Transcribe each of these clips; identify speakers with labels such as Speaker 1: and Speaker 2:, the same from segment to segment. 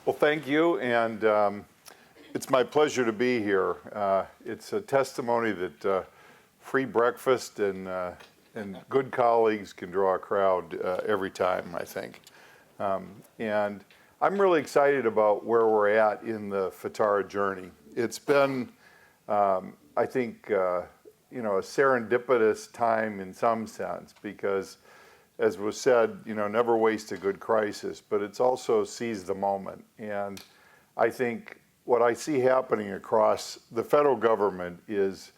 Speaker 1: Well, thank you, and it's my pleasure to be here. It's a testimony that free breakfast and good colleagues can draw a crowd every time, I think. And I'm really excited about where we're at in the Fitara journey. It's been, I think, a serendipitous time in some sense because, as was said, never waste a good crisis, but it's also seize the moment. And I think what I see happening across the federal government is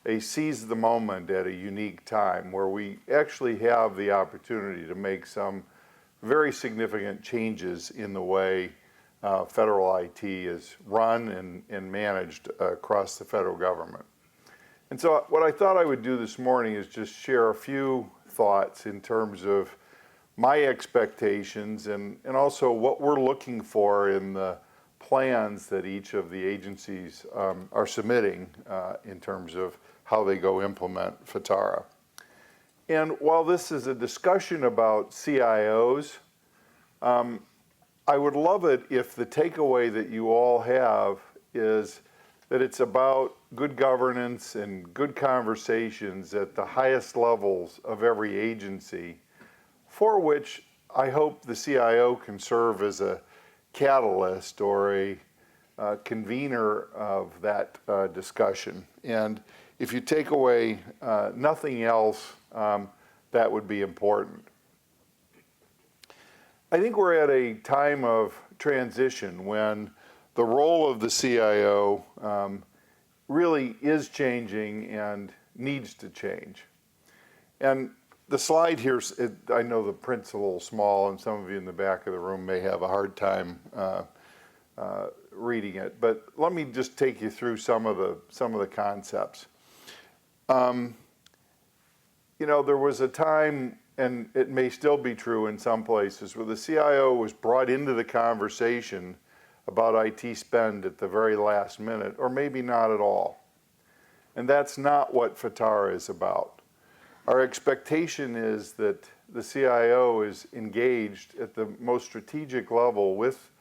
Speaker 1: a seize the moment at a unique time where we actually have the opportunity to make some very significant changes in the way federal IT is run and managed across the federal government. And so what I thought I would do this morning is just share a few thoughts in terms of my expectations and also what we're looking for in the plans that each of the agencies are submitting in terms of how they go implement Fitara. And while this is a discussion about CIOs, I would love it if the takeaway that you all have is that it's about good governance and good conversations at the highest levels of every agency, for which I hope the CIO can serve as a catalyst or a convener of that discussion. And if you take away nothing else, that would be important. I think we're at a time of transition when the role of the CIO really is changing and needs to change. And the slide here, I know the print's a little small and some of you in the back of the room may have a hard time reading it, but let me just take you through some of the concepts. There was a time, and it may still be true in some places, where the CIO was brought into the conversation about IT spend at the very last minute, or maybe not at all. And that's not what Fitara is about. Our expectation is that the CIO is engaged at the most strategic level with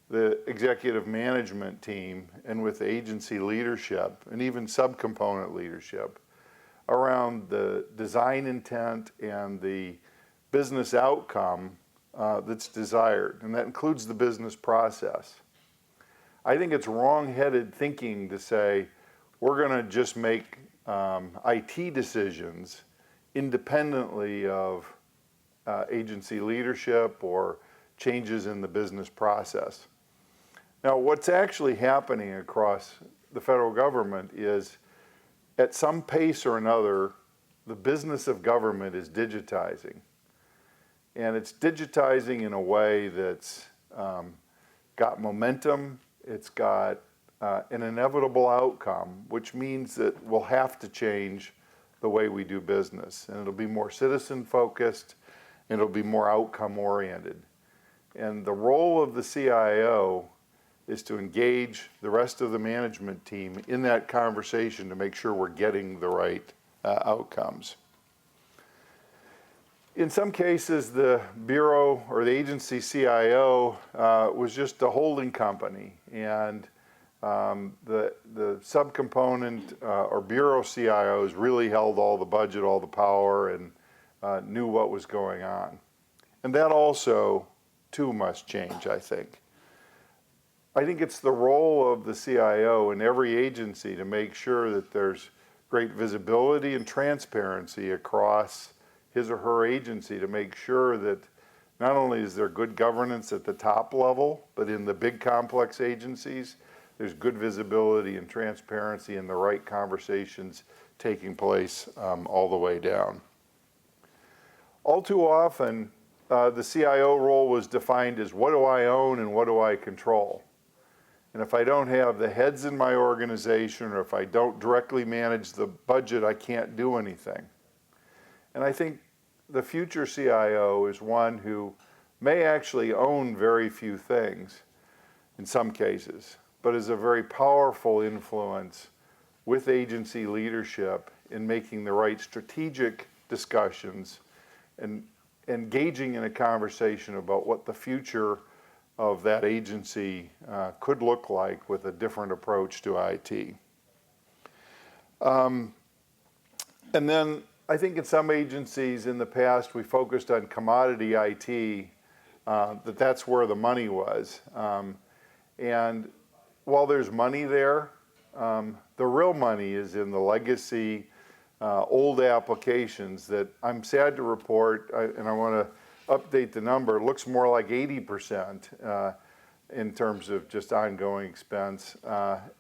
Speaker 1: the executive management team and with agency leadership and even subcomponent leadership around the design intent and the business outcome that's desired, and that includes the business process. I think it's wrong-headed thinking to say we're going to just make IT decisions independently of agency leadership or changes in the business process. Now, what's actually happening across the federal government is, at some pace or another, the business of government is digitizing. And it's digitizing in a way that's got momentum, it's got an inevitable outcome, which means that we'll have to change the way we do business. And it'll be more citizen-focused, and it'll be more outcome-oriented. And the role of the CIO is to engage the rest of the management team in that conversation to make sure we're getting the right outcomes. In some cases, the bureau or the agency CIO was just a holding company, and the subcomponent or bureau CIOs really held all the budget, all the power, and knew what was going on. And that also, too, must change, I think. I think it's the role of the CIO in every agency to make sure that there's great visibility and transparency across his or her agency to make sure that not only is there good governance at the top level, but in the big complex agencies, there's good visibility and transparency and the right conversations taking place all the way down. All too often, the CIO role was defined as what do I own and what do I control? And if I don't have the heads in my organization or if I don't directly manage the budget, I can't do anything. And I think the future CIO is one who may actually own very few things in some cases, but is a very powerful influence with agency leadership in making the right strategic discussions and engaging in a conversation about what the future of that agency could look like with a different approach to IT. And then I think in some agencies in the past we focused on commodity IT, that's where the money was. And while there's money there, the real money is in the legacy, old applications that I'm sad to report, and I want to update the number, it looks more like 80% in terms of just ongoing expense,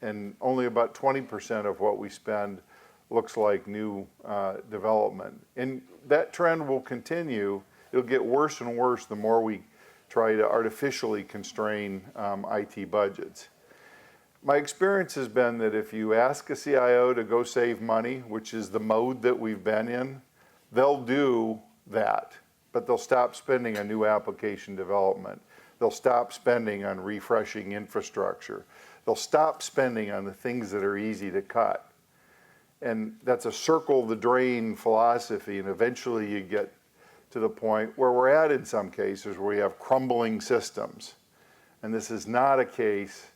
Speaker 1: and only about 20% of what we spend looks like new development. And that trend will continue. It'll get worse and worse the more we try to artificially constrain IT budgets. My experience has been that if you ask a CIO to go save money, which is the mode that we've been in, they'll do that, but they'll stop spending on new application development. They'll stop spending on refreshing infrastructure. They'll stop spending on the things that are easy to cut. And that's a circle the drain philosophy, and eventually you get to the point where we're at in some cases where we have crumbling systems. And this is not a case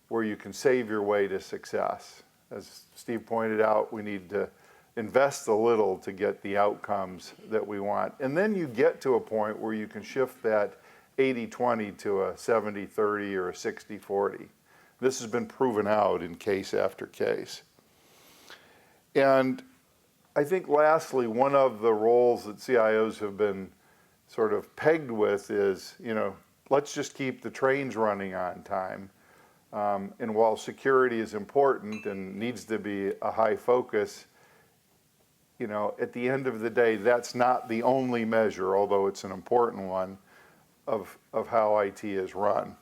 Speaker 1: where you can save your way to success. As Steve pointed out, we need to invest a little to get the outcomes that we want. And then you get to a point where you can shift that 80-20 to a 70-30 or a 60-40. This has been proven out in case after case. And I think lastly, one of the roles that CIOs have been sort of pegged with is, let's just keep the trains running on time. And while security is important and needs to be a high focus, at the end of the day, that's not the only measure, although it's an important one, of how IT is run.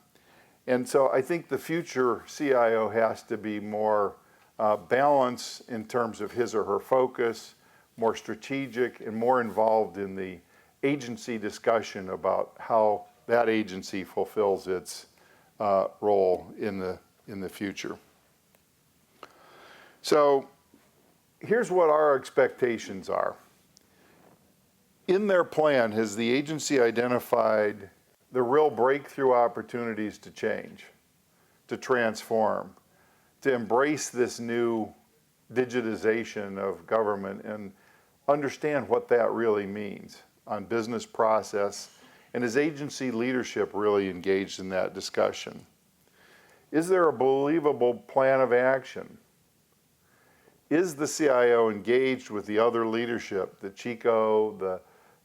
Speaker 1: And so I think the future CIO has to be more balanced in terms of his or her focus, more strategic, and more involved in the agency discussion about how that agency fulfills its role in the future. So here's what our expectations are. In their plan, has the agency identified the real breakthrough opportunities to change, to transform, to embrace this new digitization of government and understand what that really means on business process? And is agency leadership really engaged in that discussion? Is there a believable plan of action? Is the CIO engaged with the other leadership, the CHICO, the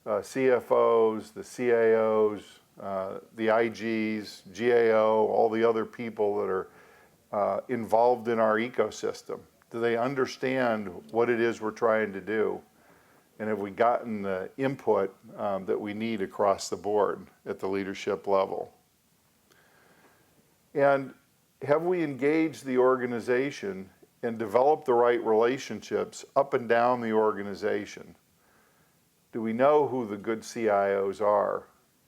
Speaker 1: CFOs, the CAOs, the IGs, GAO, all the other people that are involved in our ecosystem? Do they understand what it is we're trying to do? And have we gotten the input that we need across the board at the leadership level? And have we engaged the organization and developed the right relationships up and down the organization? Do we know who the good CIOs are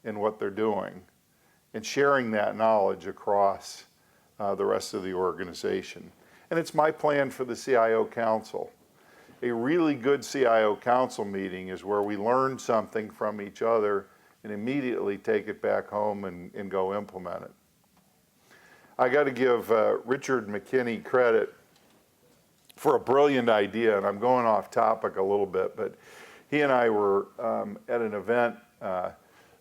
Speaker 1: and what they're doing, and sharing that knowledge across the rest of the organization? And it's my plan for the CIO Council. A really good CIO Council meeting is where we learn something from each other and immediately take it back home and go implement it. I got to give Richard McKinney credit for a brilliant idea, and I'm going off topic a little bit, but he and I were at an event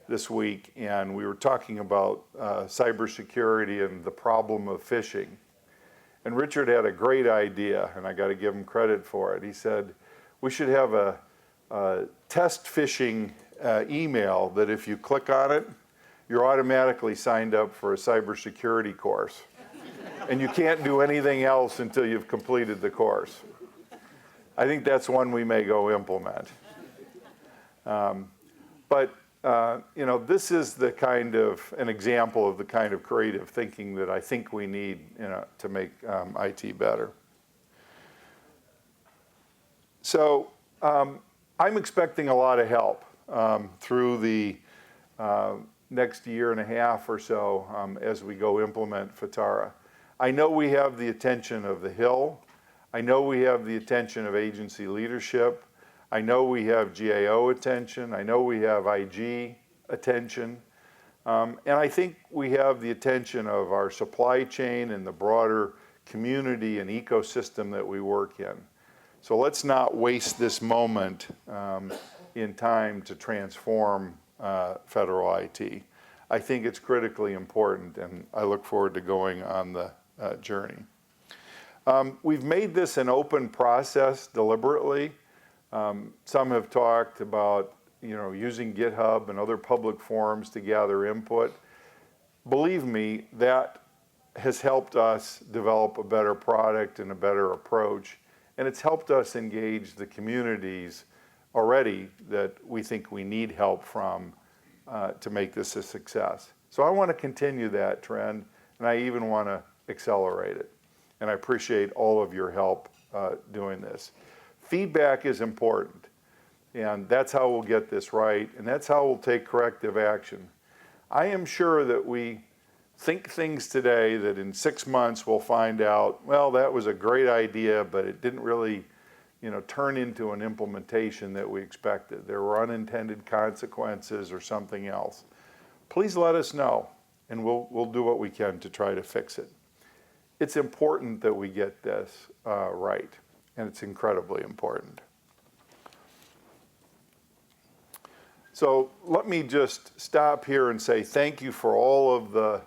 Speaker 1: this week, and we were talking about cybersecurity and the problem of phishing. And Richard had a great idea, and I got to give him credit for it. He said, we should have a test phishing email that if you click on it, you're automatically signed up for a cybersecurity course. And you can't do anything else until you've completed the course. I think that's one we may go implement. This is the kind of an example of the kind of creative thinking that I think we need to make IT better. So I'm expecting a lot of help through the next year and a half or so as we go implement Fitara. I know we have the attention of the Hill. I know we have the attention of agency leadership. I know we have GAO attention. I know we have IG attention. And I think we have the attention of our supply chain and the broader community and ecosystem that we work in. So let's not waste this moment in time to transform federal IT. I think it's critically important, and I look forward to going on the journey. We've made this an open process deliberately. Some have talked about using GitHub and other public forums to gather input. Believe me, that has helped us develop a better product and a better approach, and it's helped us engage the communities already that we think we need help from to make this a success. So I want to continue that trend, and I even want to accelerate it. And I appreciate all of your help doing this. Feedback is important, and that's how we'll get this right, and that's how we'll take corrective action. I am sure that we think things today that in 6 months we'll find out, well, that was a great idea, but it didn't really turn into an implementation that we expected. There were unintended consequences or something else. Please let us know, and we'll do what we can to try to fix it. It's important that we get this right, and it's incredibly important. So let me just stop here and say thank you for all of the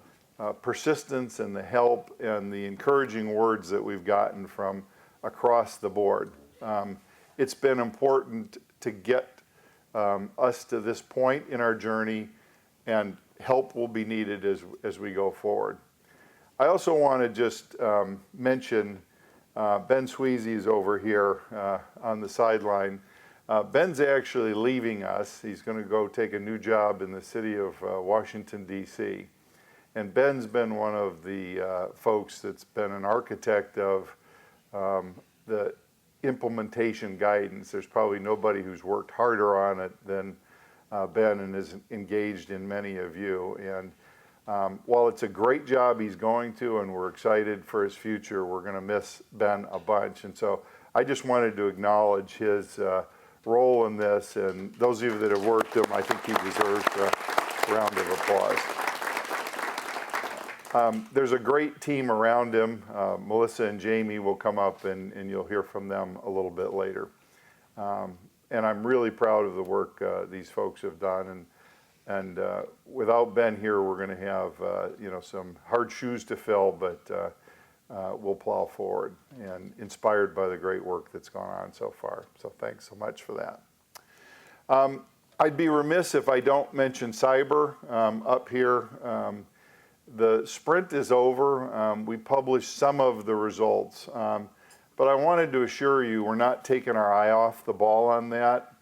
Speaker 1: persistence and the help and the encouraging words that we've gotten from across the board. It's been important to get us to this point in our journey, and help will be needed as we go forward. I also want to just mention Ben Sweezy's over here on the sideline. Ben's actually leaving us. He's going to go take a new job in the city of Washington, D.C. And Ben's been one of the folks that's been an architect of the implementation guidance. There's probably nobody who's worked harder on it than Ben, and is engaged in many of you. And while it's a great job he's going to, and we're excited for his future, we're going to miss Ben a bunch. And so I just wanted to acknowledge his role in this, and those of you that have worked with him, I think he deserves a round of applause. There's a great team around him. Melissa and Jamie will come up, and you'll hear from them a little bit later. And I'm really proud of the work these folks have done. And without Ben here, we're going to have some hard shoes to fill, but we'll plow forward, and inspired by the great work that's gone on so far. So thanks so much for that. I'd be remiss if I don't mention cyber up here. The sprint is over. We published some of the results, but I wanted to assure you we're not taking our eye off the ball on that.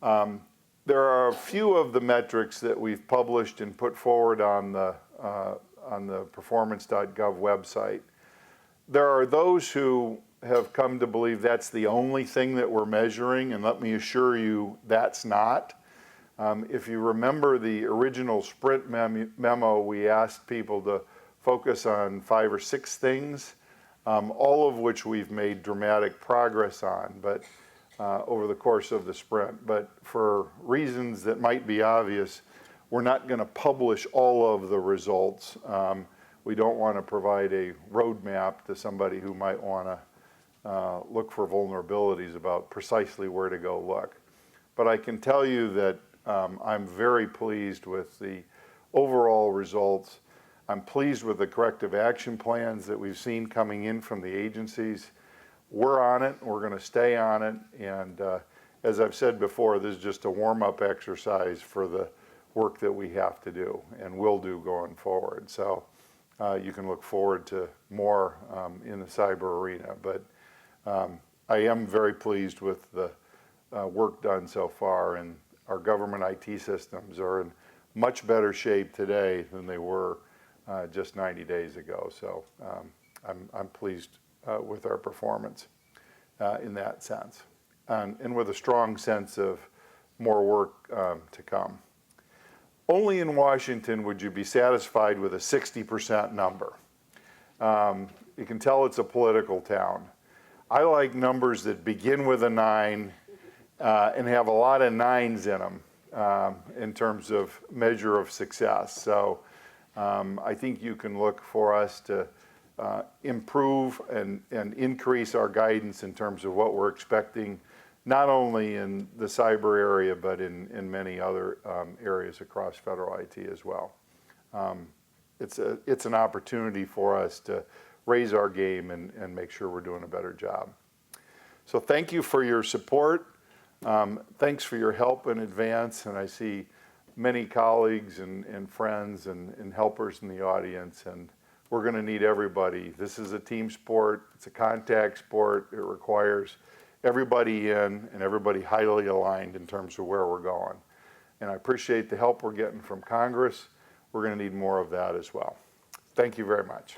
Speaker 1: There are a few of the metrics that we've published and put forward on the performance.gov website. There are those who have come to believe that's the only thing that we're measuring, and let me assure you that's not. If you remember the original sprint memo, we asked people to focus on 5 or 6 things, all of which we've made dramatic progress on, but over the course of the sprint. But for reasons that might be obvious, we're not going to publish all of the results. We don't want to provide a roadmap to somebody who might want to look for vulnerabilities about precisely where to go look. But I can tell you that I'm very pleased with the overall results. I'm pleased with the corrective action plans that we've seen coming in from the agencies. We're on it, we're going to stay on it, and as I've said before, this is just a warm-up exercise for the work that we have to do and will do going forward. So you can look forward to more in the cyber arena, but I am very pleased with the work done so far, and our government IT systems are in much better shape today than they were just 90 days ago. So I'm pleased with our performance in that sense, and with a strong sense of more work to come. Only in Washington would you be satisfied with a 60% number. You can tell it's a political town. I like numbers that begin with a 9 and have a lot of 9s in them. in terms of measure of success. So I think you can look for us to improve and increase our guidance in terms of what we're expecting, not only in the cyber area, but in many other areas across federal IT as well. It's an opportunity for us to raise our game and make sure we're doing a better job. So thank you for your support. Thanks for your help in advance, and I see many colleagues and friends and helpers in the audience, and we're going to need everybody. This is a team sport. It's a contact sport. It requires everybody in and everybody highly aligned in terms of where we're going. And I appreciate the help we're getting from Congress. We're going to need more of that as well. Thank you very much.